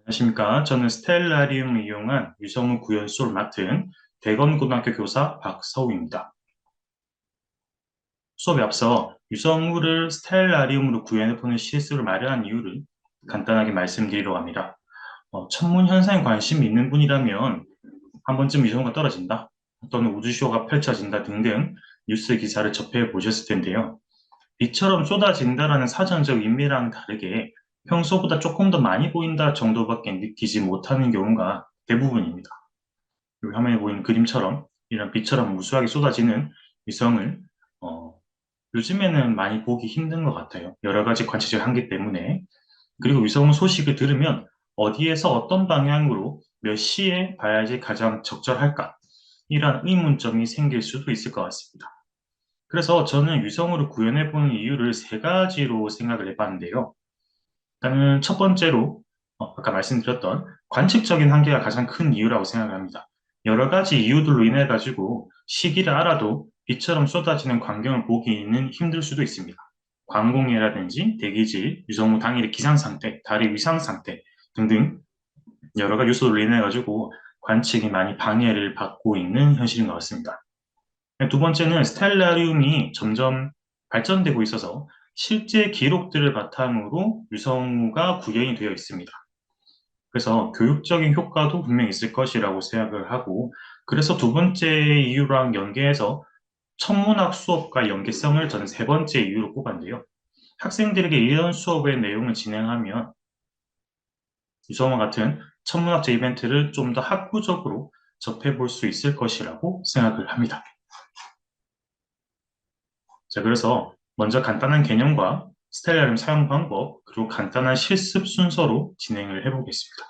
안녕하십니까. 저는 스텔라리움을 이용한 유성우 구현소를 맡은 대건고등학교 교사 박서우입니다. 수업에 앞서 유성우를 스텔라리움으로 구현해보는 실습을 마련한 이유를 간단하게 말씀드리려고 합니다. 천문 현상에 관심이 있는 분이라면 한 번쯤 유성우가 떨어진다, 또는 우주쇼가 펼쳐진다 등등 뉴스 기사를 접해 보셨을 텐데요. 비처럼 쏟아진다라는 사전적 의미랑 다르게 평소보다 조금 더 많이 보인다 정도밖에 느끼지 못하는 경우가 대부분입니다. 여기 화면에 보이는 그림처럼 이런 비처럼 무수하게 쏟아지는 위성을 어, 요즘에는 많이 보기 힘든 것 같아요. 여러 가지 관측적 한계 때문에. 그리고 위성 소식을 들으면 어디에서 어떤 방향으로 몇 시에 봐야지 가장 적절할까? 이런 의문점이 생길 수도 있을 것 같습니다. 그래서 저는 위성으로 구현해보는 이유를 세 가지로 생각을 해봤는데요. 일단은 첫 번째로 아까 말씀드렸던 관측적인 한계가 가장 큰 이유라고 생각을 합니다. 여러 가지 이유들로 인해 가지고 시기를 알아도 빛처럼 쏟아지는 광경을 보기는 힘들 수도 있습니다. 광공해라든지 대기질, 유성우 당일의 기상 상태, 달의 위상 상태 등등 여러 가지 요소들로 인해 가지고 관측이 많이 방해를 받고 있는 현실인 것 같습니다. 두 번째는 스텔라리움이 점점 발전되고 있어서 실제 기록들을 바탕으로 유성우가 구현이 되어 있습니다. 그래서 교육적인 효과도 분명히 있을 것이라고 생각을 하고, 그래서 두 번째 이유랑 연계해서 천문학 수업과 연계성을 저는 세 번째 이유로 꼽았는데요. 학생들에게 이런 수업의 내용을 진행하면 유성우와 같은 천문학적 이벤트를 좀 더 학구적으로 접해볼 수 있을 것이라고 생각을 합니다. 자, 그래서 먼저 간단한 개념과 스텔라리움 사용 방법, 그리고 간단한 실습 순서로 진행을 해보겠습니다.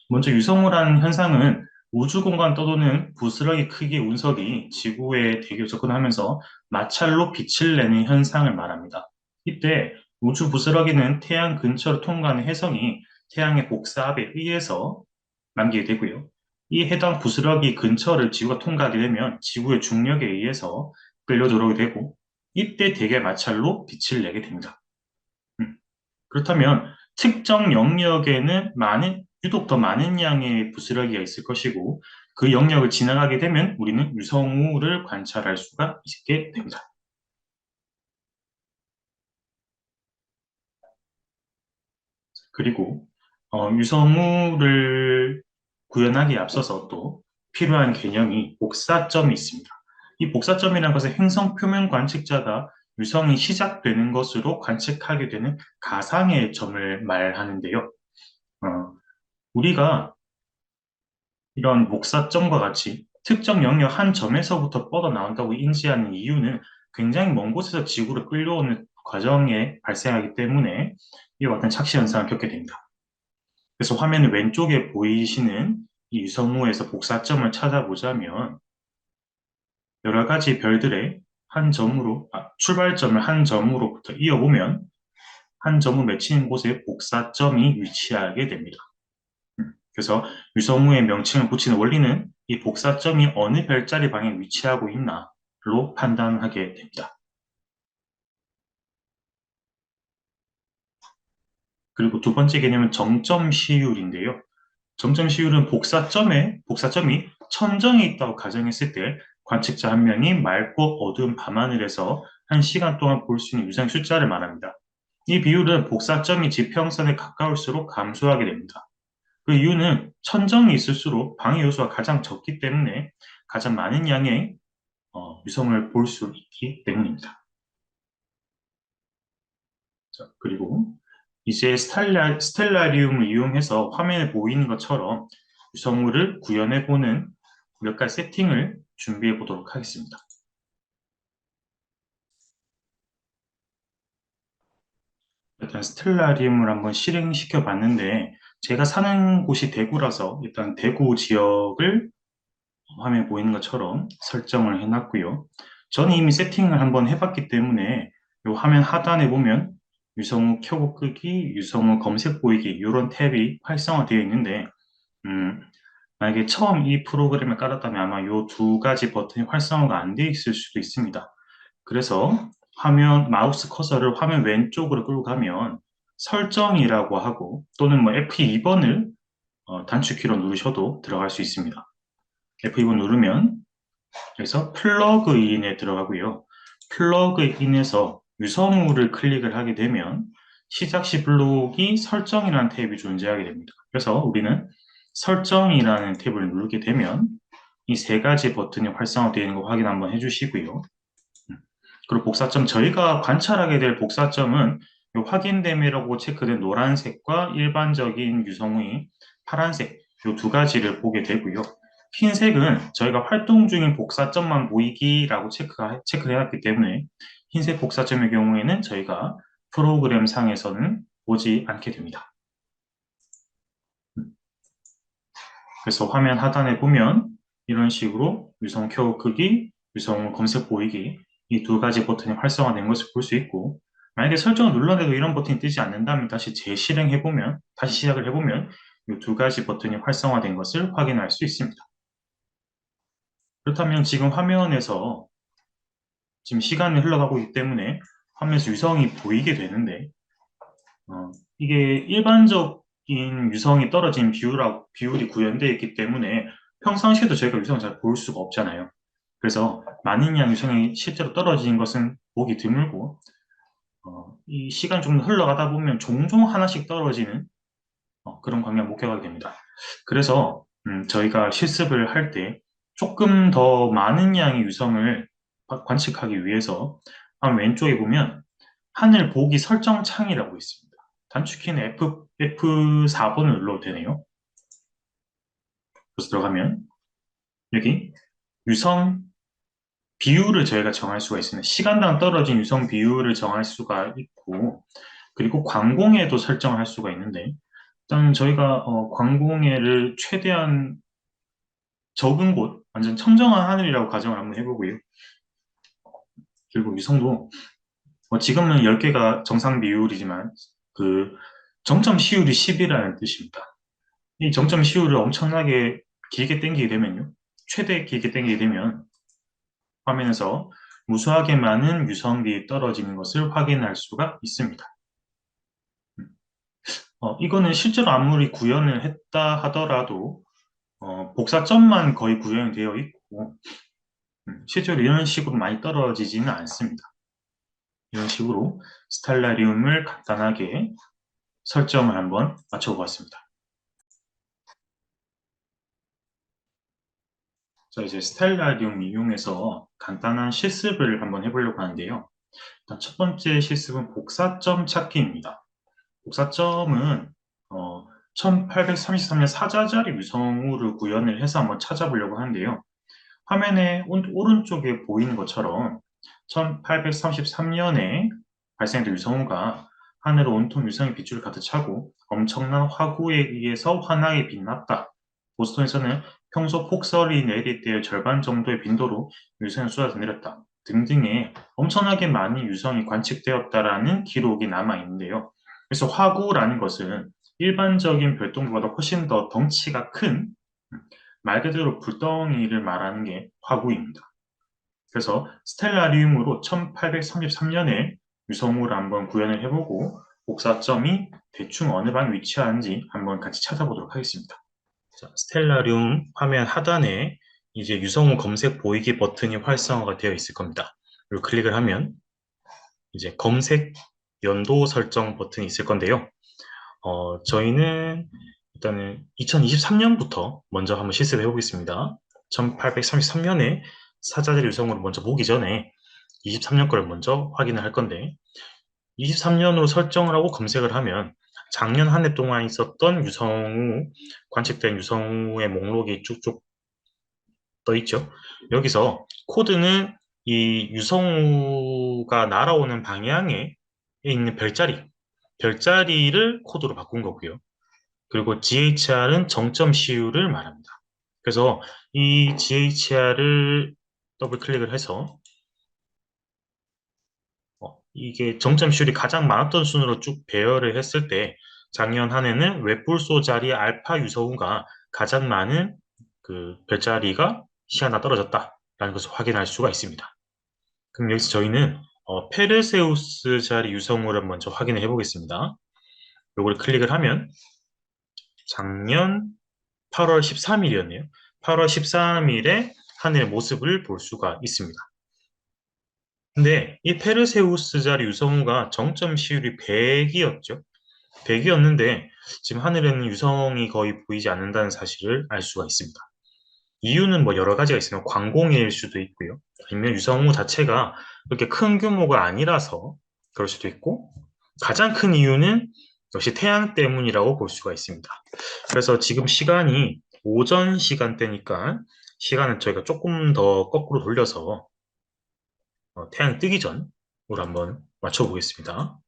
먼저 유성우라는 현상은 우주 공간 떠도는 부스러기 크기의 운석이 지구에 대기로 접근하면서 마찰로 빛을 내는 현상을 말합니다. 이때 우주 부스러기는 태양 근처를 통과하는 혜성이 태양의 복사압에 의해서 남기게 되고요. 이 해당 부스러기 근처를 지구가 통과하게 되면 지구의 중력에 의해서 끌려 들어오게 되고, 이때 대기의 마찰로 빛을 내게 됩니다. 그렇다면 특정 영역에는 유독 더 많은 양의 부스러기가 있을 것이고, 그 영역을 지나가게 되면 우리는 유성우를 관찰할 수가 있게 됩니다. 그리고 유성우를 구현하기에 앞서서 또 필요한 개념이 복사점이 있습니다. 이 복사점이라는 것은 행성 표면 관측자가 유성이 시작되는 것으로 관측하게 되는 가상의 점을 말하는데요. 어, 우리가 이런 복사점과 같이 특정 영역 한 점에서부터 뻗어나온다고 인지하는 이유는 굉장히 먼 곳에서 지구로 끌려오는 과정에 발생하기 때문에 이와 같은 착시 현상을 겪게 됩니다. 그래서 화면 왼쪽에 보이시는 이 유성우에서 복사점을 찾아보자면 여러 가지 별들의 출발점을 한 점으로부터 이어보면 한 점을 맺히는 곳에 복사점이 위치하게 됩니다. 그래서 유성우의 명칭을 붙이는 원리는 이 복사점이 어느 별자리 방향에 위치하고 있나로 판단하게 됩니다. 그리고 두 번째 개념은 정점 시율인데요. 정점 시율은 복사점이 천정에 있다고 가정했을 때 관측자 한 명이 맑고 어두운 밤하늘에서 1시간 동안 볼 수 있는 유성 숫자를 말합니다. 이 비율은 복사점이 지평선에 가까울수록 감소하게 됩니다. 그 이유는 천정이 있을수록 방해 요소가 가장 적기 때문에 가장 많은 양의 유성을 볼 수 있기 때문입니다. 자, 그리고 이제 스텔라리움을 이용해서 화면에 보이는 것처럼 유성우를 구현해보는 몇 가지 세팅을 준비해 보도록 하겠습니다. 일단 스텔라리움을 한번 실행시켜 봤는데, 제가 사는 곳이 대구라서 일단 대구 지역을 화면에 보이는 것처럼 설정을 해놨고요. 저는 이미 세팅을 한번 해봤기 때문에 이 화면 하단에 보면 유성우 켜고 끄기, 유성우 검색 보이기 이런 탭이 활성화되어 있는데, 음, 만약에 처음 이 프로그램을 깔았다면 아마 이 두 가지 버튼이 활성화가 안 되어 있을 수도 있습니다. 그래서 마우스 커서를 화면 왼쪽으로 끌고 가면 설정이라고 하고 또는 뭐 F2번을 단축키로 누르셔도 들어갈 수 있습니다. F2번 누르면 그래서 플러그인에 들어가고요. 플러그인에서 유성우를 클릭을 하게 되면 시작 시 블록이 설정이라는 탭이 존재하게 됩니다. 그래서 우리는 설정이라는 탭을 누르게 되면 이 세 가지 버튼이 활성화되어 있는 거 확인 한번 해주시고요. 그리고 복사점, 저희가 관찰하게 될 복사점은 이 확인됨이라고 체크된 노란색과 일반적인 유성의 파란색 이 두 가지를 보게 되고요. 흰색은 저희가 활동 중인 복사점만 보이기라고 체크해놨기 때문에 흰색 복사점의 경우에는 저희가 프로그램 상에서는 보지 않게 됩니다. 그래서 화면 하단에 보면 이런 식으로 유성 켜 크기, 유성 검색 보이기 이 두 가지 버튼이 활성화된 것을 볼 수 있고 만약에 설정을 눌렀는데도 이런 버튼이 뜨지 않는다면 다시 재실행해보면 다시 시작을 해보면 이 두 가지 버튼이 활성화된 것을 확인할 수 있습니다. 그렇다면 지금 화면에서 지금 시간이 흘러가고 있기 때문에 화면에서 유성이 보이게 되는데 이게 일반적인 유성이 떨어진 비율이 구현되어 있기 때문에 평상시에도 저희가 유성을 잘 볼 수가 없잖아요. 그래서 많은 양 유성이 실제로 떨어진 것은 보기 드물고 이 시간 좀 흘러가다 보면 종종 하나씩 떨어지는 그런 광경을 목격하게 됩니다. 그래서 저희가 실습을 할 때 조금 더 많은 양의 유성을 관측하기 위해서 왼쪽에 보면 하늘 보기 설정 창이라고 있습니다. 단축키는 F4번을 눌러도 되네요. 그래서 들어가면 여기 유성 비율을 저희가 정할 수가 있습니다. 시간당 떨어진 유성 비율을 정할 수가 있고 그리고 광공해도 설정을 할 수가 있는데 일단 저희가 광공해를 최대한 적은 곳, 완전 청정한 하늘이라고 가정을 한번 해보고요. 그리고 유성도 지금은 10개가 정상 비율이지만 그 정점 시율이 10이라는 뜻입니다. 이 정점 시율을 엄청나게 길게 당기게 되면요. 최대 길게 당기게 되면 화면에서 무수하게 많은 유성비 떨어지는 것을 확인할 수가 있습니다. 이거는 실제로 아무리 구현을 했다 하더라도 복사점만 거의 구현이 되어 있고 실제로 이런 식으로 많이 떨어지지는 않습니다. 이런 식으로 스텔라리움을 간단하게 설정을 한번 맞춰보았습니다. 자, 이제 스텔라리움 이용해서 간단한 실습을 한번 해보려고 하는데요. 일단 첫 번째 실습은 복사점 찾기입니다. 복사점은 1833년 사자자리 유성우를 구현을 해서 한번 찾아보려고 하는데요. 화면에 오른쪽에 보이는 것처럼 1833년에 발생된 유성우가 하늘을 온통 유성의 빗줄을 가득 차고 엄청난 화구에 의해서 환하게 빛났다. 보스턴에서는 평소 폭설이 내릴 때의 절반 정도의 빈도로 유성이 쏟아져 내렸다. 등등의 엄청나게 많은 유성이 관측되었다라는 기록이 남아 있는데요. 그래서 화구라는 것은 일반적인 별똥별보다 훨씬 더 덩치가 큰 말 그대로 불덩이를 말하는 게 화구입니다. 그래서 스텔라리움으로 1833년에 유성우를 한번 구현을 해보고 복사점이 대충 어느 방에 위치하는지 한번 같이 찾아보도록 하겠습니다. 자, 스텔라리움 화면 하단에 이제 유성우 검색 보이기 버튼이 활성화가 되어 있을 겁니다. 그리고 클릭을 하면 이제 검색 연도 설정 버튼이 있을 건데요. 저희는 일단은 2023년부터 먼저 한번 실습해 보겠습니다. 1833년에 사자들 유성으로 먼저 보기 전에 23년 거를 먼저 확인을 할 건데 23년으로 설정을 하고 검색을 하면 작년 한 해 동안 있었던 유성우, 관측된 유성우의 목록이 쭉쭉 떠 있죠. 여기서 코드는 이 유성우가 날아오는 방향에 있는 별자리를 코드로 바꾼 거고요. 그리고 GHR은 정점 시율을 말합니다. 그래서 이 GHR을 더블 클릭을 해서 이게 정점 시율이 가장 많았던 순으로 쭉 배열을 했을 때 작년 한 해는 웹불소 자리 알파 유성우가 가장 많은 그 별자리가 시간당 떨어졌다라는 것을 확인할 수가 있습니다. 그럼 여기서 저희는 페르세우스 자리 유성우를 먼저 확인을 해보겠습니다. 요걸 클릭을 하면 작년 8월 13일이었네요. 8월 13일에 하늘의 모습을 볼 수가 있습니다. 근데 이 페르세우스 자리 유성우가 정점 시율이 100이었죠. 100이었는데 지금 하늘에는 유성이 거의 보이지 않는다는 사실을 알 수가 있습니다. 이유는 뭐 여러 가지가 있으면 광공해일 수도 있고요. 아니면 유성우 자체가 그렇게 큰 규모가 아니라서 그럴 수도 있고, 가장 큰 이유는 역시 태양 때문이라고 볼 수가 있습니다. 그래서 지금 시간이 오전 시간대니까 시간을 저희가 조금 더 거꾸로 돌려서 태양이 뜨기 전으로 한번 맞춰보겠습니다.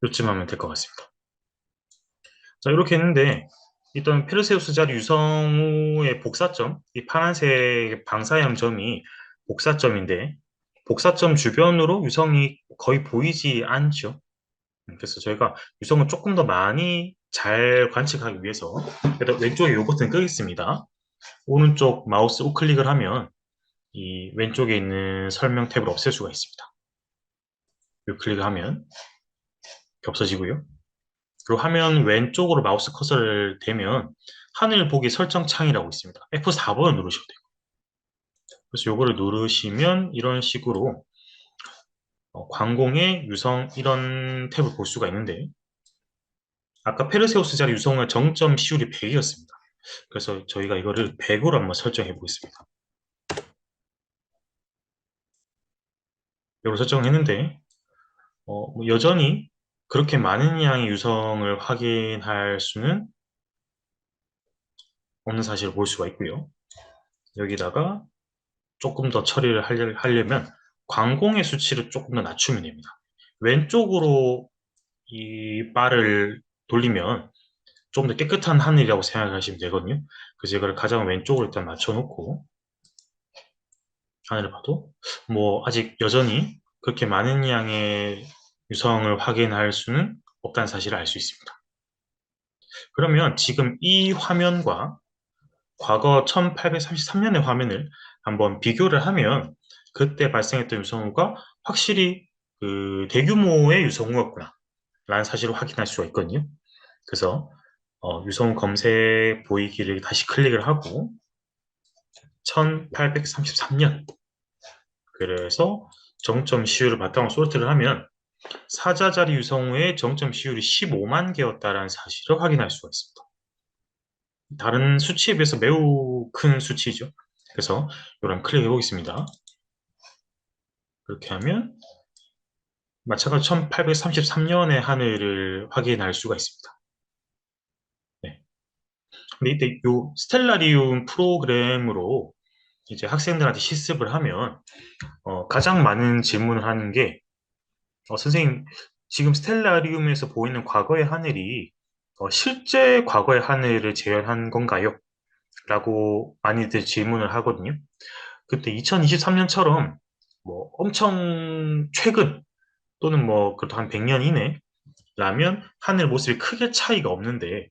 요쯤 하면 될 것 같습니다. 자, 이렇게 했는데 일단 페르세우스 자리 유성우의 복사점, 이 파란색 방사형 점이 복사점인데 복사점 주변으로 유성이 거의 보이지 않죠. 그래서 저희가 유성을 조금 더 많이 잘 관측하기 위해서 일단 왼쪽에 이 버튼 끄겠습니다. 오른쪽 마우스 우클릭을 하면 이 왼쪽에 있는 설명 탭을 없앨 수가 있습니다. 우클릭을 하면 없어지고요. 그리고 화면 왼쪽으로 마우스 커서를 대면 하늘 보기 설정 창이라고 있습니다. F4번을 누르셔도 돼요. 그래서 요거를 누르시면 이런 식으로 광공의 유성 이런 탭을 볼 수가 있는데 아까 페르세우스 자리 유성의 정점 시율이 100이었습니다. 그래서 저희가 이거를 100으로 한번 설정해 보겠습니다. 이걸 설정했는데 뭐 여전히 그렇게 많은 양의 유성을 확인할 수는 없는 사실을 볼 수가 있고요. 여기다가 조금 더 처리를 하려면 광공의 수치를 조금 더 낮추면 됩니다. 왼쪽으로 이 바를 돌리면 좀 더 깨끗한 하늘이라고 생각하시면 되거든요. 그래서 이걸 가장 왼쪽으로 일단 맞춰놓고 하늘을 봐도 뭐 아직 여전히 그렇게 많은 양의 유성을 확인할 수는 없다는 사실을 알 수 있습니다. 그러면 지금 이 화면과 과거 1833년의 화면을 한번 비교를 하면 그때 발생했던 유성우가 확실히 그 대규모의 유성우였구나 라는 사실을 확인할 수가 있거든요. 그래서 유성우 검색 보이기를 다시 클릭을 하고 1833년 그래서 정점 시율을 바탕으로 소르트를 하면 사자자리 유성우의 정점 시율이 15만 개였다라는 사실을 확인할 수가 있습니다. 다른 수치에 비해서 매우 큰 수치죠. 그래서 이걸 클릭해 보겠습니다. 그렇게 하면 마찬가지로 1833년의 하늘을 확인할 수가 있습니다. 네. 근데 이때 이 스텔라리움 프로그램으로 이제 학생들한테 실습을 하면 가장 많은 질문을 하는 게 선생님 지금 스텔라리움에서 보이는 과거의 하늘이 실제 과거의 하늘을 재현한 건가요? 라고 많이들 질문을 하거든요. 그때 2023년처럼 뭐 엄청 최근 또는 뭐 그래도 한 100년 이내라면 하늘 모습이 크게 차이가 없는데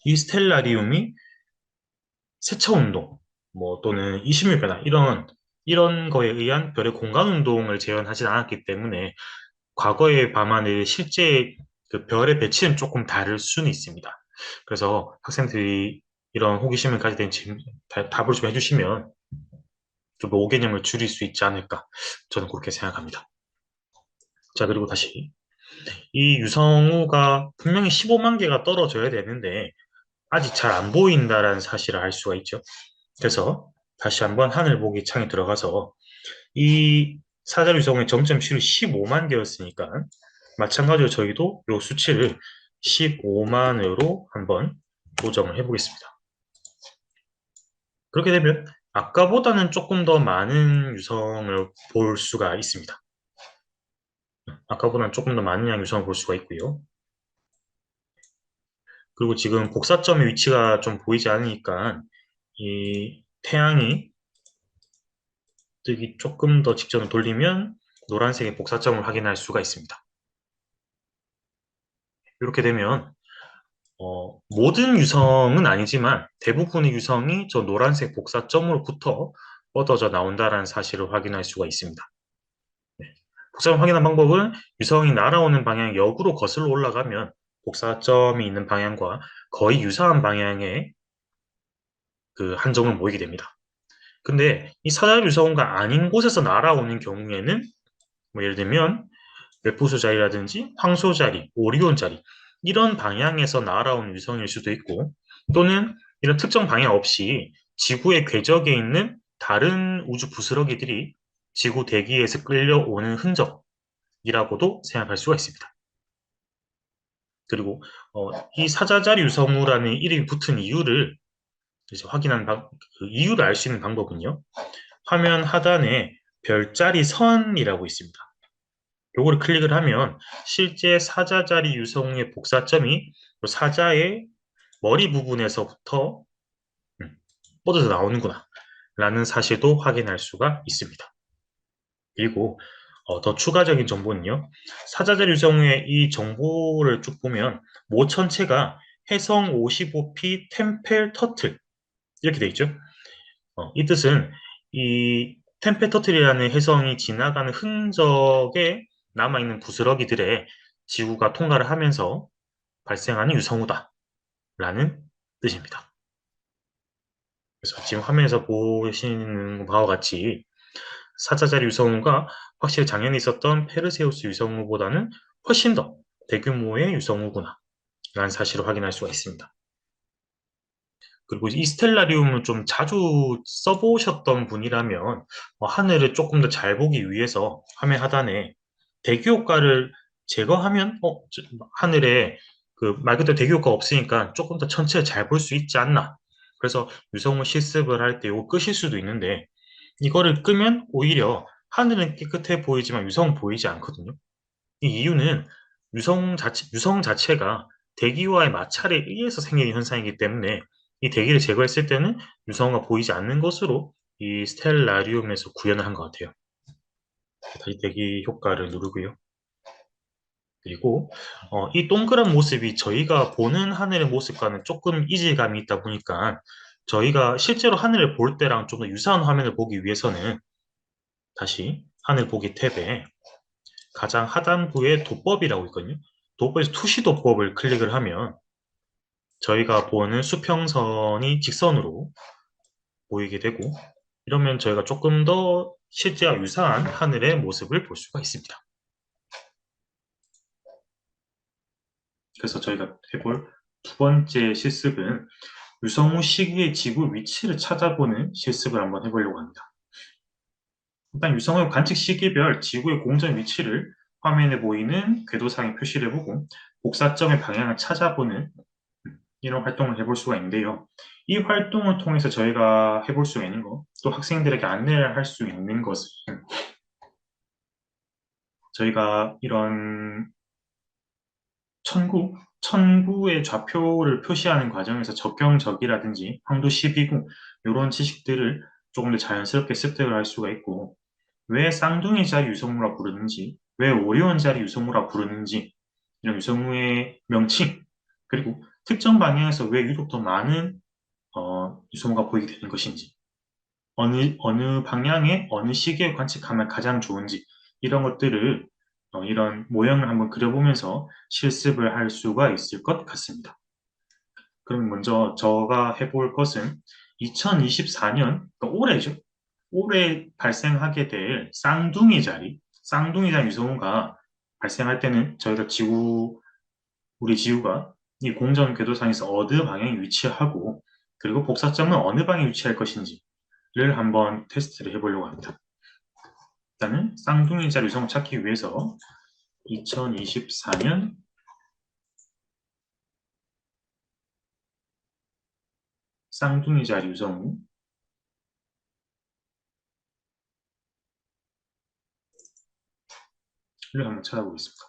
이 스텔라리움이 세차 운동 뭐 또는 이심률 변화 이런 거에 의한 별의 공간 운동을 재현하지 않았기 때문에 과거의 밤하늘 실제 그 별의 배치는 조금 다를 수는 있습니다. 그래서 학생들이 이런 호기심을 가지게 된 답을 좀 해주시면 좀 오개념을 줄일 수 있지 않을까 저는 그렇게 생각합니다. 자, 그리고 다시 이 유성우가 분명히 15만 개가 떨어져야 되는데 아직 잘 안 보인다라는 사실을 알 수가 있죠. 그래서 다시 한번 하늘 보기 창에 들어가서 이 사자류 유성우의 정점 시를 15만 개였으니까 마찬가지로 저희도 이 수치를 15만으로 한번 조정을 해보겠습니다. 그렇게 되면 아까보다는 조금 더 많은 유성을 볼 수가 있습니다. 아까보다는 조금 더 많은 양의 유성을 볼 수가 있고요. 그리고 지금 복사점의 위치가 좀 보이지 않으니까 이 태양이 뜨기 조금 더 직전을 돌리면 노란색의 복사점을 확인할 수가 있습니다. 이렇게 되면 모든 유성은 아니지만 대부분의 유성이 저 노란색 복사점으로부터 뻗어져 나온다는 사실을 확인할 수가 있습니다. 복사점 확인한 방법은 유성이 날아오는 방향 역으로 거슬러 올라가면 복사점이 있는 방향과 거의 유사한 방향의 그 한점을 모이게 됩니다. 근데 이 사자 유성우가 아닌 곳에서 날아오는 경우에는 뭐 예를 들면 멜푸소 자리라든지 황소 자리, 오리온 자리 이런 방향에서 날아오는 유성일 수도 있고 또는 이런 특정 방향 없이 지구의 궤적에 있는 다른 우주 부스러기들이 지구 대기에서 끌려오는 흔적이라고도 생각할 수가 있습니다. 그리고 이 사자자리 유성우라는 이름이 붙은 이유를 이제 그 이유를 알 수 있는 방법은요. 화면 하단에 별자리 선이라고 있습니다. 요거를 클릭을 하면 실제 사자자리 유성의 복사점이 사자의 머리 부분에서부터 뻗어서 나오는구나 라는 사실도 확인할 수가 있습니다. 그리고 더 추가적인 정보는요. 사자자리 유성의 이 정보를 쭉 보면 모 천체가 해성 55P 템펠 터틀 이렇게 돼 있죠. 이 뜻은 이 템페터틀이라는 혜성이 지나가는 흔적에 남아있는 부스러기들의 지구가 통과를 하면서 발생하는 유성우다라는 뜻입니다. 그래서 지금 화면에서 보시는 바와 같이 사자자리 유성우가 확실히 작년에 있었던 페르세우스 유성우보다는 훨씬 더 대규모의 유성우구나 라는 사실을 확인할 수가 있습니다. 그리고 이 스텔라리움을 좀 자주 써보셨던 분이라면 하늘을 조금 더 잘 보기 위해서 화면 하단에 대기 효과를 제거하면 하늘에 그 말 그대로 대기 효과 없으니까 조금 더 천천히 잘 볼 수 있지 않나. 그래서 유성우 실습을 할 때 이거 끄실 수도 있는데 이거를 끄면 오히려 하늘은 깨끗해 보이지만 유성은 보이지 않거든요. 이 이유는 유성 자체가 대기와의 마찰에 의해서 생기는 현상이기 때문에 이 대기를 제거했을 때는 유성우가 보이지 않는 것으로 이 스텔라리움에서 구현을 한 것 같아요. 다시 대기 효과를 누르고요. 그리고 이 동그란 모습이 저희가 보는 하늘의 모습과는 조금 이질감이 있다 보니까 저희가 실제로 하늘을 볼 때랑 좀 더 유사한 화면을 보기 위해서는 다시 하늘 보기 탭에 가장 하단부에 도법이라고 있거든요. 도법에서 투시도법을 클릭을 하면 저희가 보는 수평선이 직선으로 보이게 되고 이러면 저희가 조금 더 실제와 유사한 하늘의 모습을 볼 수가 있습니다. 그래서 저희가 해볼 두 번째 실습은 유성우 시기의 지구 위치를 찾아보는 실습을 한번 해보려고 합니다. 일단 유성우 관측 시기별 지구의 공전 위치를 화면에 보이는 궤도상에 표시를 해보고 복사점의 방향을 찾아보는 이런 활동을 해볼 수가 있는데요. 이 활동을 통해서 저희가 해볼 수 있는 거, 또 학생들에게 안내를 할 수 있는 것은 저희가 이런 천구의 좌표를 표시하는 과정에서 적경적이라든지 황도 12구 이런 지식들을 조금 더 자연스럽게 습득을 할 수가 있고 왜 쌍둥이 자리 유성우라 부르는지 왜 오리온 자리 유성우라 부르는지 이런 유성우의 명칭 그리고 특정 방향에서 왜 유독 더 많은 유성우가 보이게 되는 것인지 어느 방향에 어느 시기에 관측하면 가장 좋은지 이런 것들을 이런 모형을 한번 그려보면서 실습을 할 수가 있을 것 같습니다. 그럼 먼저 제가 해볼 것은 2024년, 그러니까 올해죠. 올해 발생하게 될 쌍둥이 자리 유성우가 발생할 때는 저희가 우리 지구가 이 공전 궤도상에서 어느 방향에 위치하고 그리고 복사점은 어느 방향에 위치할 것인지를 한번 테스트를 해보려고 합니다. 일단은 쌍둥이 자리 유성우 찾기 위해서 2024년 쌍둥이 자리 유성우를 한번 찾아보겠습니다.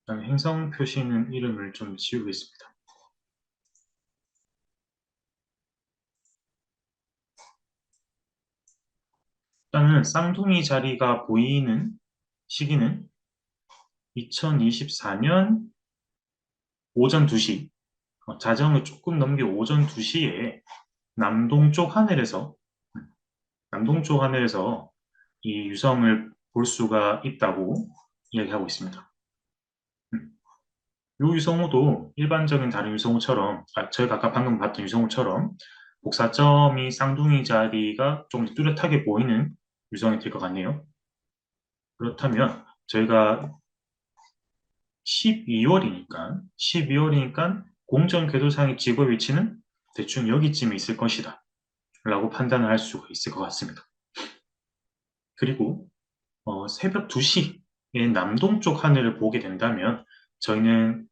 그다음에 행성 표시는 이름을 좀 지우겠습니다. 일단은 쌍둥이 자리가 보이는 시기는 2024년 오전 2시, 자정을 조금 넘겨 오전 2시에 남동쪽 하늘에서 남동쪽 하늘에서 이 유성을 볼 수가 있다고 이야기하고 있습니다. 이 유성우도 일반적인 다른 유성우처럼, 저희가 아까 방금 봤던 유성우처럼 복사점이 쌍둥이 자리가 좀 뚜렷하게 보이는 유성이 될 것 같네요. 그렇다면 저희가 12월이니까 공전 궤도상의 지구의 위치는 대충 여기쯤에 있을 것이다 라고 판단을 할 수가 있을 것 같습니다. 그리고 새벽 2시에 남동쪽 하늘을 보게 된다면 저희는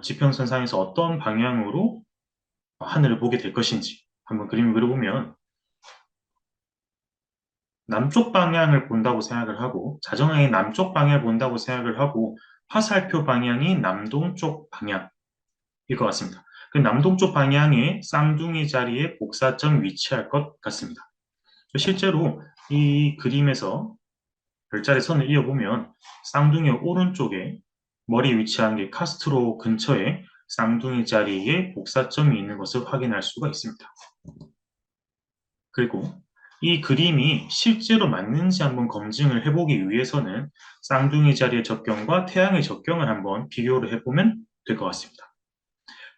지평선상에서 어떤 방향으로 하늘을 보게 될 것인지 한번 그림을 그려보면 남쪽 방향을 본다고 생각을 하고 자정하에 남쪽 방향을 본다고 생각을 하고 화살표 방향이 남동쪽 방향일 것 같습니다. 그 남동쪽 방향에 쌍둥이 자리에 복사점 위치할 것 같습니다. 실제로 이 그림에서 별자리 선을 이어보면 쌍둥이 오른쪽에 머리 위치한 게 카스트로 근처에 쌍둥이 자리에 복사점이 있는 것을 확인할 수가 있습니다. 그리고 이 그림이 실제로 맞는지 한번 검증을 해보기 위해서는 쌍둥이 자리의 적경과 태양의 적경을 한번 비교를 해보면 될 것 같습니다.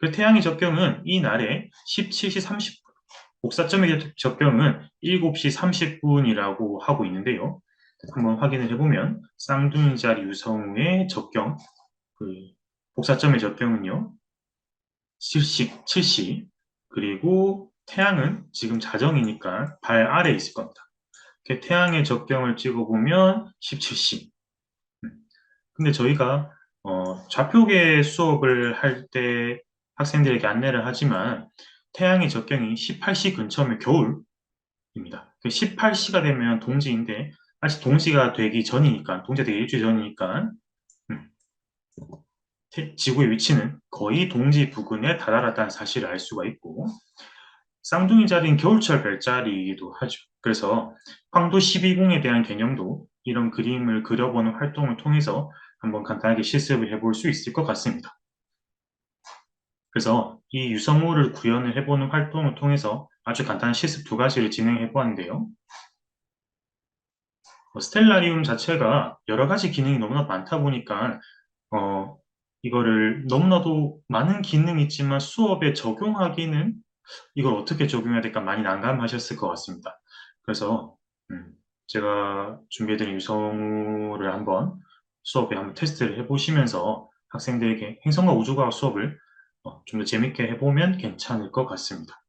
그 태양의 적경은 이 날에 17시 30분, 복사점의 적경은 7시 30분이라고 하고 있는데요. 한번 확인을 해보면 쌍둥이 자리 유성우의 적경, 복사점의 적경은요. 7시, 그리고 태양은 지금 자정이니까 발 아래에 있을 겁니다. 태양의 적경을 찍어보면 17시. 근데 저희가 좌표계 수업을 할 때 학생들에게 안내를 하지만 태양의 적경이 18시 근처면 겨울입니다. 18시가 되면 동지인데 아직 동지가 되기 전이니까, 동지가 되기 일주일 전이니까 지구의 위치는 거의 동지 부근에 다다랐다는 사실을 알 수가 있고 쌍둥이 자리는 겨울철 별자리이기도 하죠. 그래서 황도 12궁에 대한 개념도 이런 그림을 그려보는 활동을 통해서 한번 간단하게 실습을 해볼 수 있을 것 같습니다. 그래서 이 유성우를 구현을 해보는 활동을 통해서 아주 간단한 실습 2가지를 진행해 보았는데요. 스텔라리움 자체가 여러 가지 기능이 너무나 많다 보니까 이거를 너무나도 많은 기능이 있지만 수업에 적용하기는 이걸 어떻게 적용해야 될까 많이 난감하셨을 것 같습니다. 그래서 제가 준비해드린 유성우를 한번 수업에 한번 테스트를 해보시면서 학생들에게 행성과 우주과학 수업을 좀 더 재밌게 해보면 괜찮을 것 같습니다.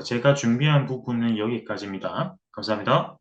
제가 준비한 부분은 여기까지입니다. 감사합니다.